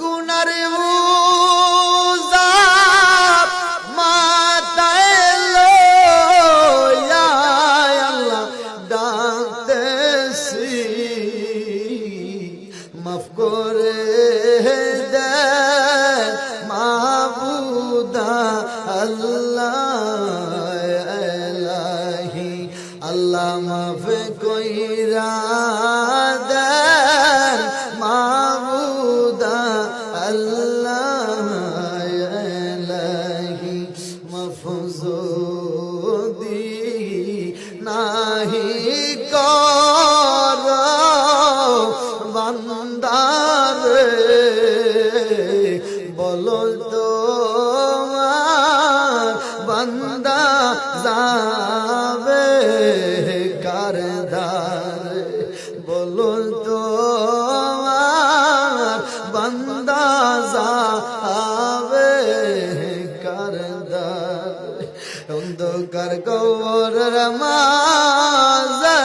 গুনার বোঝা মাথায় লইয়া আল্লাহ ডাকতেছি, মাফ করে দে মাবুদা আল্লাহ ইলাহি। আল্লাহ মাফ কইরা দেন মাবুদা আল্লাহ ইলাহি। মফজুদি নাহি কর বান্দারে, বলো তো বান্দা যাবে কার ধারে, বলো তো বান্দা যাবে কার ধারে। অন্ধকার কবরের মাঝে